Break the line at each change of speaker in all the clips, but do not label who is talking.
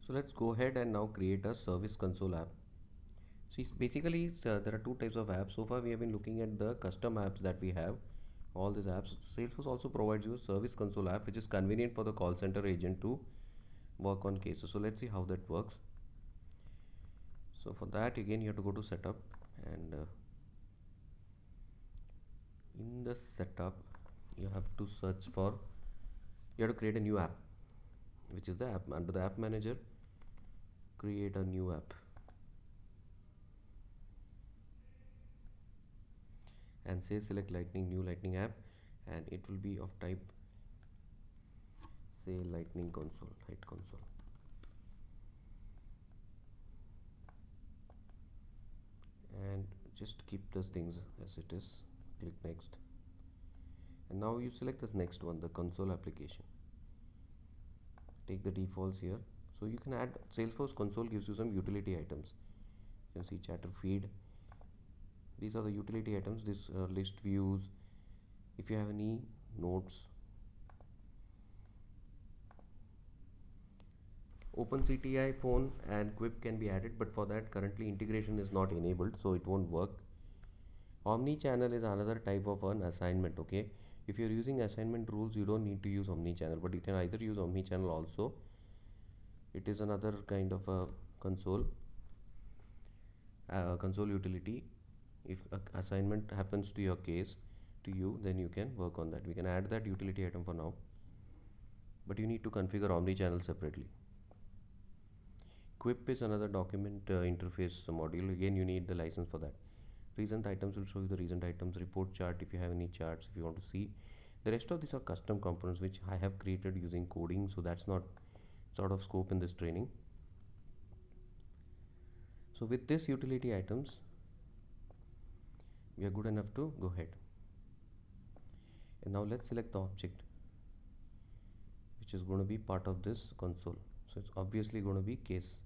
So let's go ahead and now create a service console app. See, basically, there are two types of apps. So far, we have been looking at the custom apps that we have. All these apps. Salesforce also provides you a service console app, which is convenient for the call center agent to work on cases. So let's see how that works. So for that, again, you have to go to setup, and in the setup, you have to search for. You have to create a new app, which is the app under the app manager. Create a new app. And say select lightning new lightning app, and it will be of type say lightning console, light console. And just keep those things as it is. Click next, and now you select this next one, the console application. Take the defaults here. So you can add. Salesforce console gives you some utility items. You can see chatter feed. These are the utility items. This list views. If you have any notes, OpenCTI phone and Quip can be added, but for that currently integration is not enabled, so it won't work. Omni-channel is another type of an assignment. Okay, if you're using assignment rules, you don't need to use omni-channel, but you can either use omni-channel also. It is another kind of a console utility. If a assignment happens to your case, to you, then you can work on that. We can add that utility item for now, but you need to configure omni-channel separately. Quip is another document interface module. Again, you need the license for that. Recent items will show you the recent items. Report chart if you have any charts, if you want to see. The rest of these are custom components which I have created using coding, so that's not sort of scope in this training. So with this utility items, we are good enough to go ahead. And now let's select the object which is going to be part of this console. So it's obviously going to be case.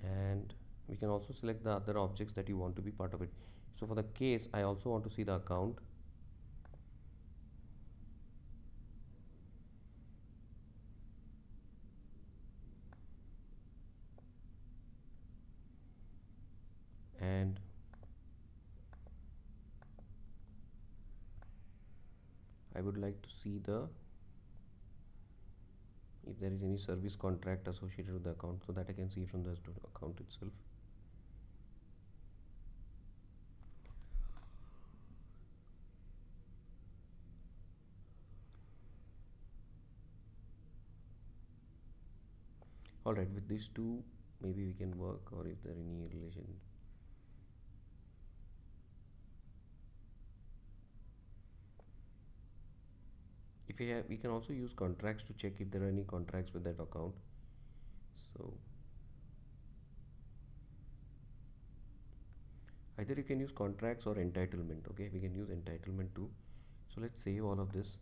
And we can also select the other objects that you want to be part of it. So for the case, I also want to see the account. And I would like to see the if there is any service contract associated with the account, so that I can see from the account itself. Alright, with these two maybe we can work, or if there any relation. If we have, we can also use contracts to check if there are any contracts with that account. So either you can use contracts or entitlement. Okay, we can use entitlement too. So let's save all of this.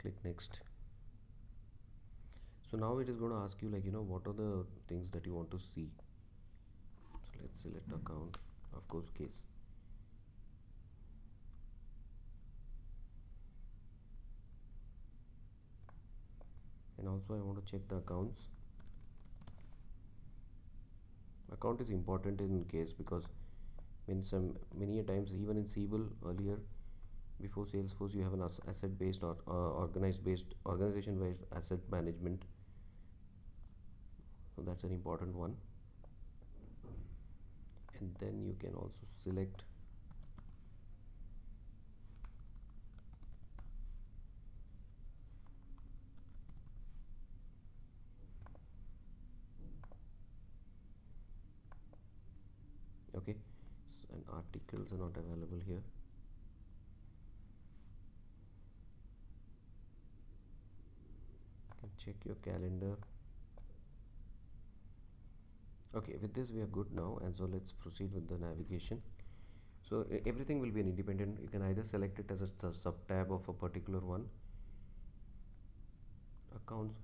Click next. So now it is going to ask you, like, what are the things that you want to see. So let's select account, of course case. And also I want to check the accounts. Account is important in case, because many a times, even in Siebel earlier, before Salesforce, you have an asset based or organization based asset management. So that's an important one. And then you can also select okay, and articles are not available here. You can check your calendar. Okay, with this we are good now, and so let's proceed with the navigation. So everything will be an independent. You can either select it as a sub tab of a particular one. accounts.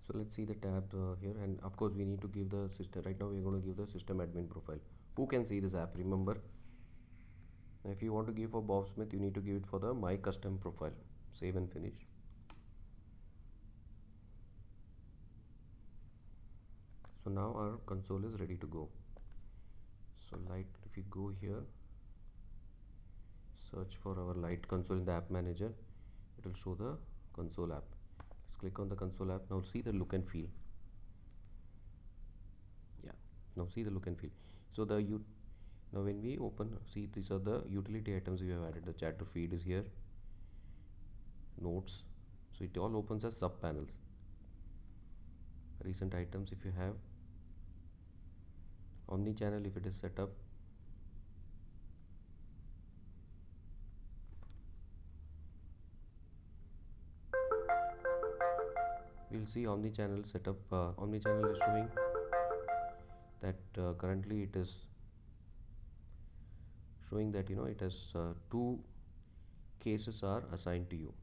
So let's see the tab here, and of course we need to give the system. Right now we're going to give the system admin profile. Who can see this app? Remember, if you want to give for Bob Smith, you need to give it for the my custom profile. Save and finish. So now our console is ready to go. So light, if you go here, search for our light console in the app manager, it will show the console app. Let's click on the console app. Now see the look and feel. Yeah, now see the look and feel. So now when we open, see, these are the utility items we have added. The chatter feed is here, notes, so it all opens as sub panels. Recent items, if you have omni-channel, if it is set up, we'll see omni-channel setup. Omni-channel is showing that currently it is showing that it has two cases are assigned to you.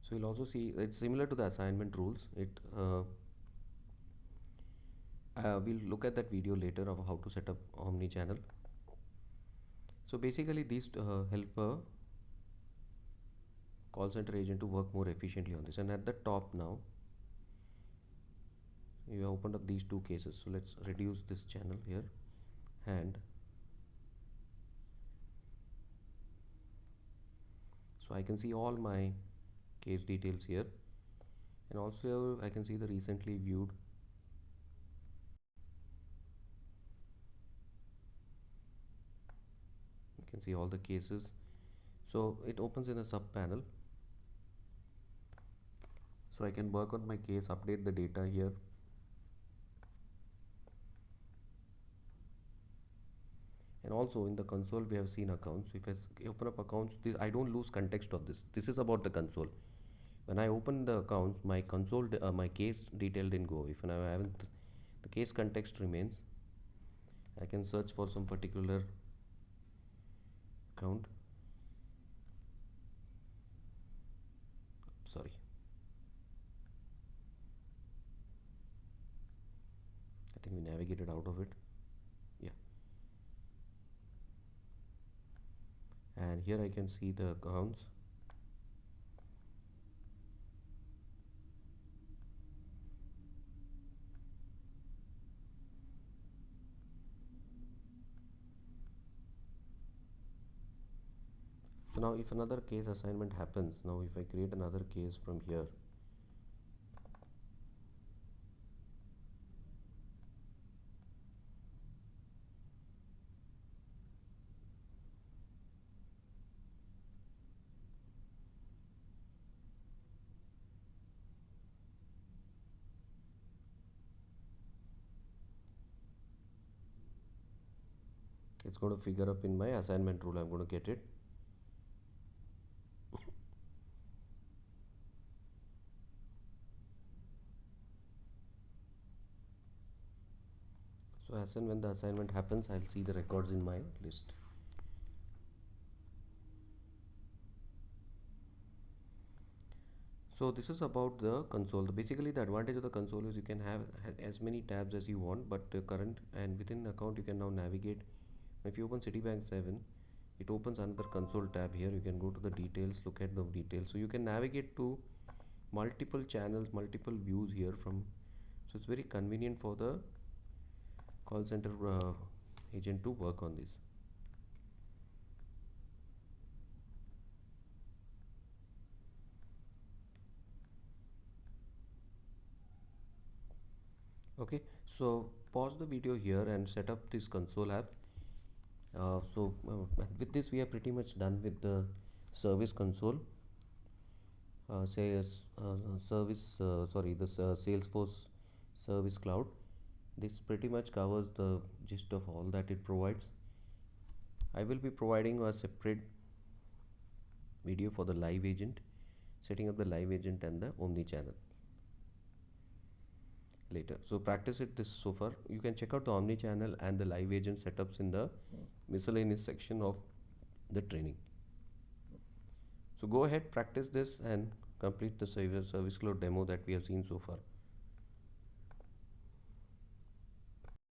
So you'll also see it's similar to the assignment rules. We'll look at that video later of how to set up omni-channel. So basically these help a call center agent to work more efficiently on this. And at the top now, you have opened up these two cases. So let's reduce this channel here, and so I can see all my case details here, and also I can see the recently viewed. You can see all the cases. So it opens in a sub panel, so I can work on my case, update the data here. And also in the console we have seen accounts. If I open up accounts, I don't lose context of this. This is about the console. When I open the accounts, my console, my case detail didn't go. If I haven't, the case context remains. I can search for some particular account. Sorry. I think we navigated out of it. Yeah. And here I can see the accounts. So now if another case assignment happens, now if I create another case from here, it's going to figure up in my assignment rule. I'm going to get it. So as and when the assignment happens, I'll see the records in my list. So this is about the console. Basically the advantage of the console is you can have as many tabs as you want, but current and within the account you can now navigate. If you open Citibank 7, it opens another console tab here. You can go to the details, look at the details. So you can navigate to multiple channels, multiple views here from. So it's very convenient for the call center agent to work on this. Okay, so pause the video here and set up this console app. With this we are pretty much done with the service console. Salesforce Service Cloud. This pretty much covers the gist of all that it provides. I will be providing a separate video for the live agent, setting up the live agent and the Omni channel later. So practice it this so far. You can check out the Omni channel and the live agent setups in the miscellaneous section of the training. So go ahead, practice this and complete the Service Cloud demo that we have seen so far.